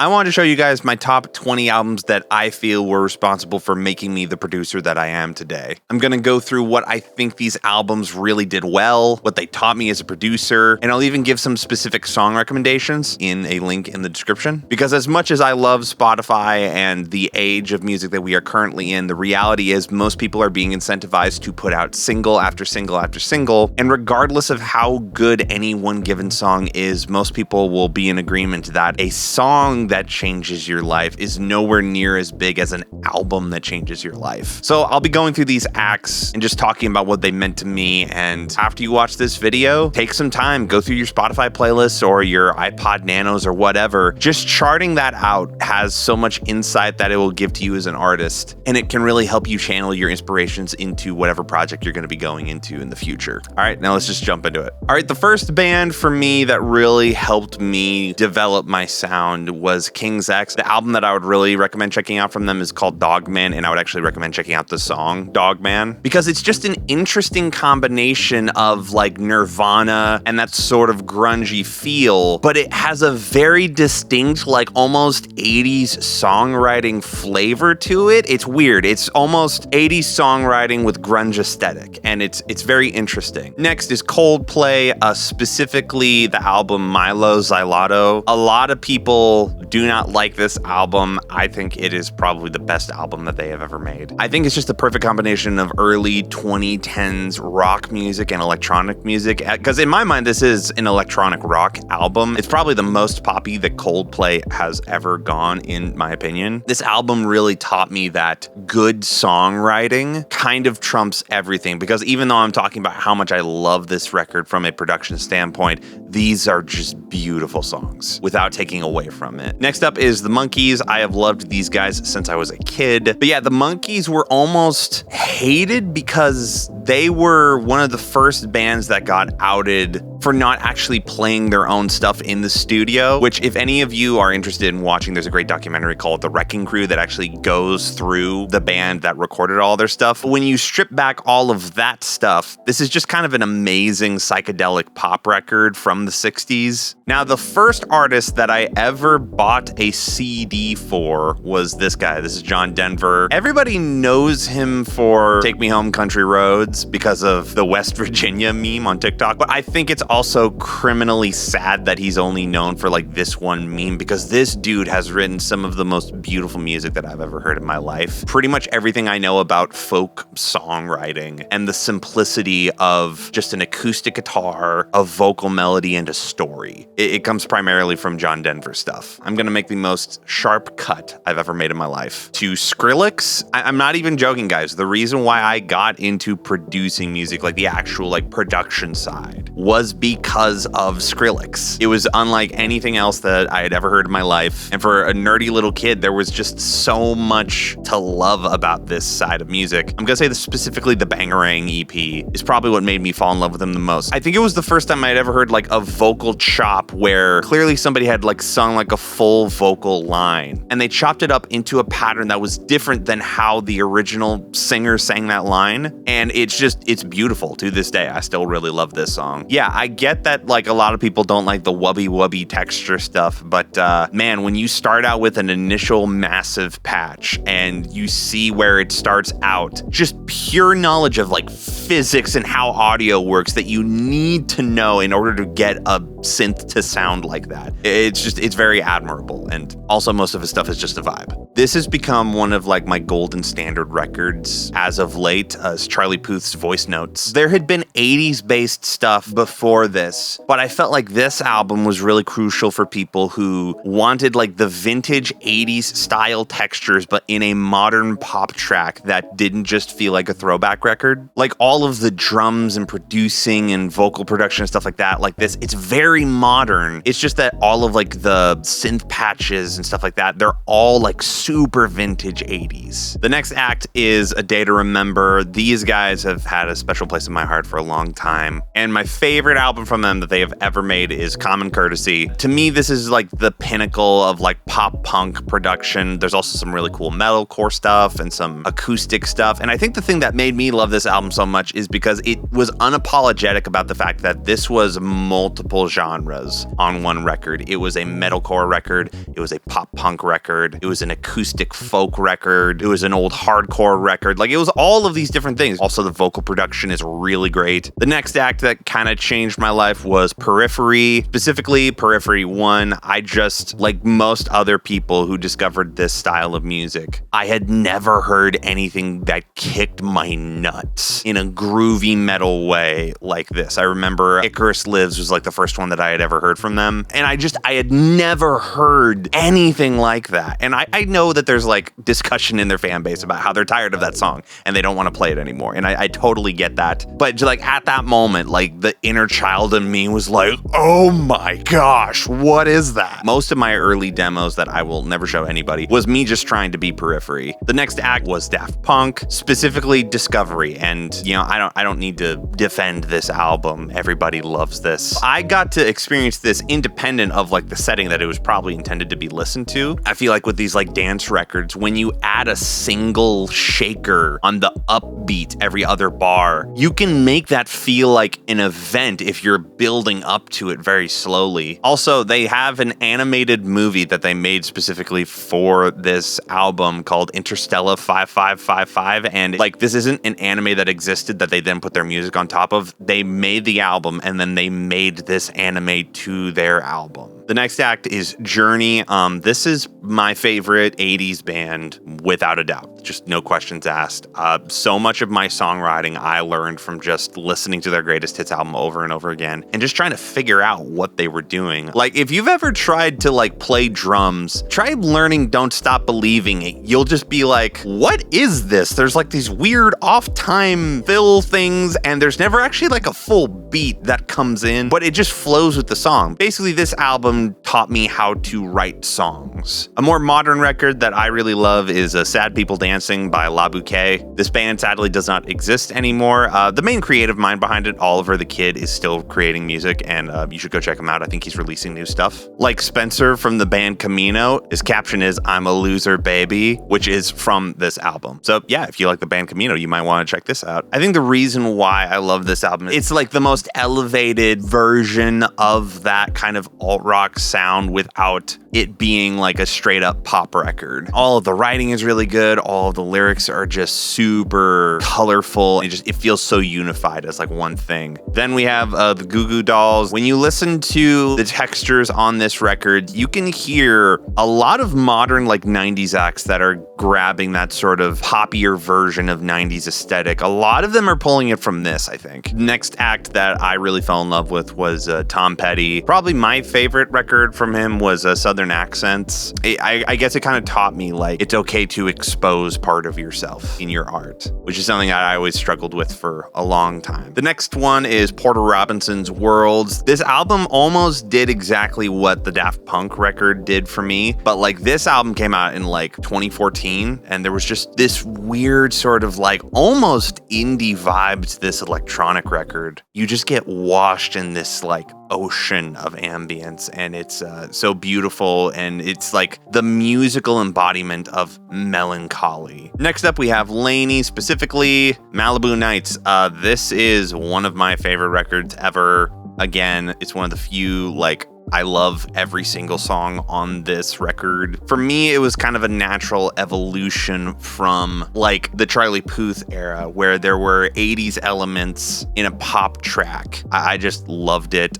I wanted to show you guys my top 20 albums that I feel were responsible for making me the producer that I am today. I'm going to go through what I think these albums really did well, what they taught me as a producer, and I'll even give some specific song recommendations in a link in the description. Because as much as I love Spotify and the age of music that we are currently in, the reality is most people are being incentivized to put out single after single after single, and regardless of how good any one given song is, most people will be in agreement that a song that changes your life is nowhere near as big as an album that changes your life. So I'll be going through these acts and just talking about what they meant to me, and after you watch this video, take some time, go through your Spotify playlists or your iPod Nanos or whatever. Just charting that out has so much insight that it will give to you as an artist, and it can really help you channel your inspirations into whatever project you're going to be going into in the future. All right, now let's just jump into it. All right, the first band for me that really helped me develop my sound was King's X. The album that I would really recommend checking out from them is called Dogman, and I would actually recommend checking out the song Dogman because it's just an interesting combination of like Nirvana and that sort of grungy feel, but it has a very distinct, like almost 80s songwriting flavor to it. It's weird. It's almost 80s songwriting with grunge aesthetic, and it's very interesting. Next is Coldplay, specifically the album Milo Xyloto. A lot of people do not like this album. I think it is probably the best album that they have ever made. I think it's just the perfect combination of early 2010s rock music and electronic music, because in my mind, this is an electronic rock album. It's probably the most poppy that Coldplay has ever gone, in my opinion. This album really taught me that good songwriting kind of trumps everything, because even though I'm talking about how much I love this record from a production standpoint, these are just beautiful songs without taking away from it. Next up is the Monkees. I have loved these guys since I was a kid. But yeah, the Monkees were almost hated because they were one of the first bands that got outed for not actually playing their own stuff in the studio, which if any of you are interested in watching, there's a great documentary called The Wrecking Crew that actually goes through the band that recorded all their stuff. But when you strip back all of that stuff, this is just kind of an amazing psychedelic pop record from the 60s. Now, the first artist that I ever bought a CD for was this guy. This is John Denver. Everybody knows him for Take Me Home Country Roads because of the West Virginia meme on TikTok, but I think it's also criminally sad that he's only known for like this one meme, because this dude has written some of the most beautiful music that I've ever heard in my life. Pretty much everything I know about folk songwriting and the simplicity of just an acoustic guitar, a vocal melody, and a story. It comes primarily from John Denver stuff. I'm gonna make the most sharp cut I've ever made in my life. To Skrillex, I'm not even joking, guys. The reason why I got into producing music, like the actual like production side, was because of Skrillex. It was unlike anything else that I had ever heard in my life. And for a nerdy little kid, there was just so much to love about this side of music. I'm gonna say that specifically the Bangarang EP is probably what made me fall in love with him the most. I think it was the first time I'd ever heard like a vocal chop where clearly somebody had like sung like a full vocal line, and they chopped it up into a pattern that was different than how the original singer sang that line. And it's beautiful to this day. I still really love this song. Yeah, I get that like a lot of people don't like the wubby texture stuff, but man, when you start out with an initial massive patch and you see where it starts out, just pure knowledge of like physics and how audio works that you need to know in order to get a synth to sound like that. It's very admirable, and also most of his stuff is just a vibe. This has become one of like my golden standard records as of late, as Charlie Puth's Voice Notes. There had been 80s based stuff before this, but I felt like this album was really crucial for people who wanted like the vintage 80s style textures, but in a modern pop track that didn't just feel like a throwback record. Like all of the drums and producing and vocal production and stuff like that, like this, it's very modern. It's just that all of like the synth patches and stuff like that, they're all like super vintage 80s. The next act is A Day to Remember. These guys have had a special place in my heart for a long time. And my favorite album from them that they have ever made is Common Courtesy. To me, this is like the pinnacle of like pop punk production. There's also some really cool metalcore stuff and some acoustic stuff. And I think the thing that made me love this album so much is because it was unapologetic about the fact that this was multiple genres on one record. It was a metalcore record. It was a pop punk record. It was an acoustic folk record. It was an old hardcore record. Like, it was all of these different things. Also, the vocal production is really great. The next act that kind of changed my life was Periphery, specifically Periphery 1. I just, like most other people who discovered this style of music, I had never heard anything that kicked my nuts in a groovy metal way like this. I remember Icarus Lives was like the first one that I had ever heard from them. And I had never heard anything like that. And I know that there's like discussion in their fan base about how they're tired of that song and they don't want to play it anymore. And I totally get that. But just like at that moment, like the inner child in me was like, oh my gosh, what is that? Most of my early demos that I will never show anybody was me just trying to be Periphery. The next act was Daft Punk, specifically Discovery. And you know, I don't need to defend this album. Everybody loves this. I got to experience this independent of like the setting that it was probably intended to be listened to. I feel like with these like dance records, when you add a single shaker on the upbeat every other bar, you can make that feel like an event if you're building up to it very slowly. Also, they have an animated movie that they made specifically for this album called Interstellar 5555, and like this isn't an anime that existed that they then put their music on top of. They made the album and then they made this anime to their album. The next act is Journey. This is my favorite 80s band, without a doubt. Just no questions asked. So much of my songwriting I learned from just listening to their greatest hits album over and over again and just trying to figure out what they were doing. Like, if you've ever tried to like play drums, try learning Don't Stop Believing It. You'll just be like, what is this? There's like these weird off-time fill things and there's never actually like a full beat that comes in, but it just flows with the song. Basically, this album taught me how to write songs. A more modern record that I really love is Sad People Dancing by La Bouquet. This band sadly does not exist anymore. The main creative mind behind it, Oliver the Kid, is still creating music, and you should go check him out. I think he's releasing new stuff. Like Spencer from the band Camino, his caption is "I'm a loser, baby," which is from this album. So yeah, if you like the band Camino, you might want to check this out. I think the reason why I love this album, it's like the most elevated version of that kind of alt-rock sound without it being like a straight up pop record. All of the writing is really good. All of the lyrics are just super colorful. It feels so unified as like one thing. Then we have the Goo Goo Dolls. When you listen to the textures on this record, you can hear a lot of modern like 90s acts that are grabbing that sort of poppier version of 90s aesthetic. A lot of them are pulling it from this, I think. Next act that I really fell in love with was Tom Petty. Probably my favorite record from him was Southern Accents. I guess it kind of taught me like it's okay to expose part of yourself in your art, which is something I always struggled with for a long time. The next one is Porter Robinson's Worlds. This album almost did exactly what the Daft Punk record did for me, but like this album came out in like 2014 and there was just this weird sort of like almost indie vibe to this electronic record. You just get washed in this like ocean of ambience and it's so beautiful and it's like the musical embodiment of melancholy. Next up we have Laney, specifically Malibu Nights. This is one of my favorite records ever. Again, it's one of the few like I love every single song on this record. For me, it was kind of a natural evolution from like the Charlie Puth era where there were 80s elements in a pop track. I just loved it,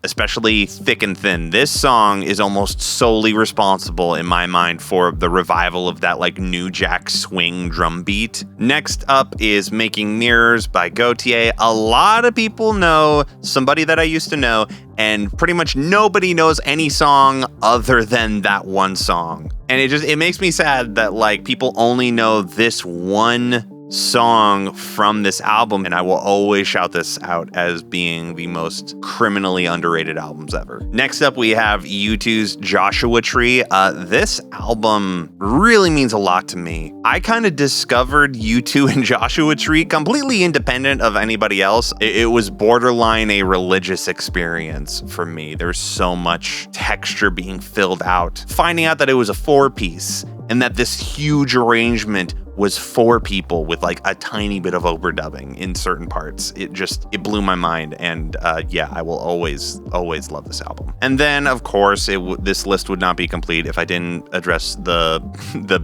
especially Thick and Thin. This song is almost solely responsible in my mind for the revival of that like new jack swing drum beat. Next up is Making Mirrors by Gautier. A lot of people know somebody that I used to know, and pretty much nobody knows any song other than that one song. And it makes me sad that like people only know this one song from this album, and I will always shout this out as being the most criminally underrated albums ever. Next up, we have U2's Joshua Tree. This album really means a lot to me. I kind of discovered U2 and Joshua Tree completely independent of anybody else. It was borderline a religious experience for me. There's so much texture being filled out. Finding out that it was a 4-piece and that this huge arrangement was 4 people with like a tiny bit of overdubbing in certain parts. It blew my mind. And I will always love this album. And then, of course, this list would not be complete if I didn't address the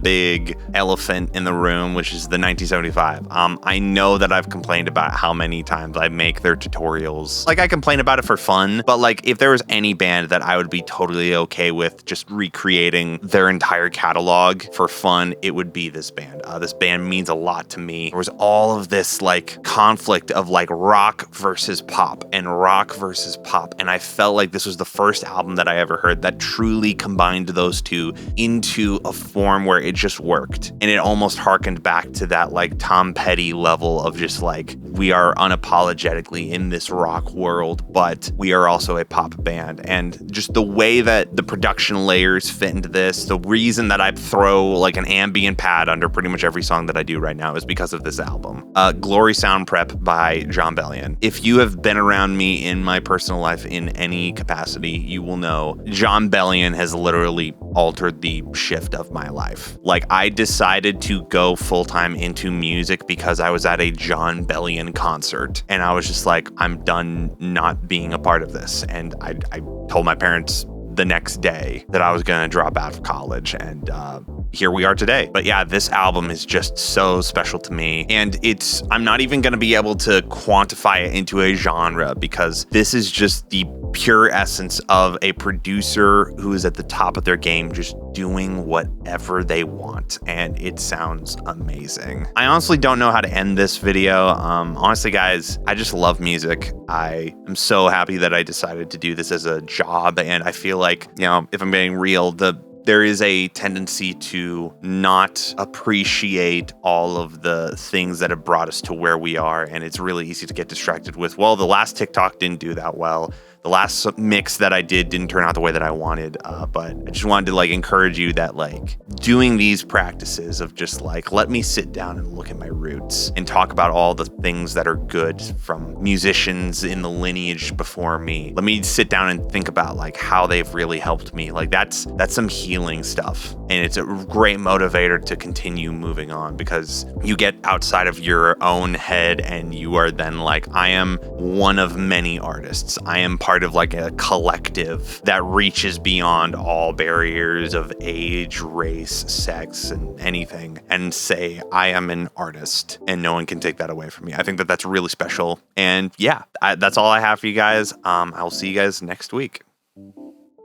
big elephant in the room, which is the 1975. I know that I've complained about how many times I make their tutorials. Like, I complain about it for fun, but like, if there was any band that I would be totally okay with just recreating their entire catalog for fun, it would be this band. This band means a lot to me. There was all of this like conflict of like rock versus pop and rock versus pop. And I felt like this was the first album that I ever heard that truly combined those two into a form where it just worked. And it almost harkened back to that like Tom Petty level of just like, we are unapologetically in this rock world, but we are also a pop band. And just the way that the production layers fit into this, the reason that I throw like an ambient pad under pretty much every song that I do right now is because of this album. Glory Sound Prep by Jon Bellion. If you have been around me in my personal life in any capacity, you will know Jon Bellion has literally altered the shift of my life. Like, I decided to go full-time into music because I was at a Jon Bellion concert and I was just like, I'm done not being a part of this. And I told my parents the next day that I was going to drop out of college, and here we are today. But yeah, this album is just so special to me, and I'm not even going to be able to quantify it into a genre because this is just the pure essence of a producer who is at the top of their game, just doing whatever they want, and it sounds amazing. I honestly don't know how to end this video. Honestly, guys, I just love music. I am so happy that I decided to do this as a job, and I feel like, you know, if I'm being real, there is a tendency to not appreciate all of the things that have brought us to where we are. And it's really easy to get distracted with, well, the last TikTok didn't do that well. The last mix that I didn't turn out the way that I wanted. But I just wanted to like encourage you that like doing these practices of just like, let me sit down and look at my roots and talk about all the things that are good from musicians in the lineage before me. Let me sit down and think about like how they've really helped me. Like that's some healing stuff. And it's a great motivator to continue moving on because you get outside of your own head and you are then like, I am one of many artists. I am part of like a collective that reaches beyond all barriers of age, race, sex, and anything, and say, I am an artist and no one can take that away from me. I think that that's really special. And yeah, that's all I have for you guys. I will see you guys next week.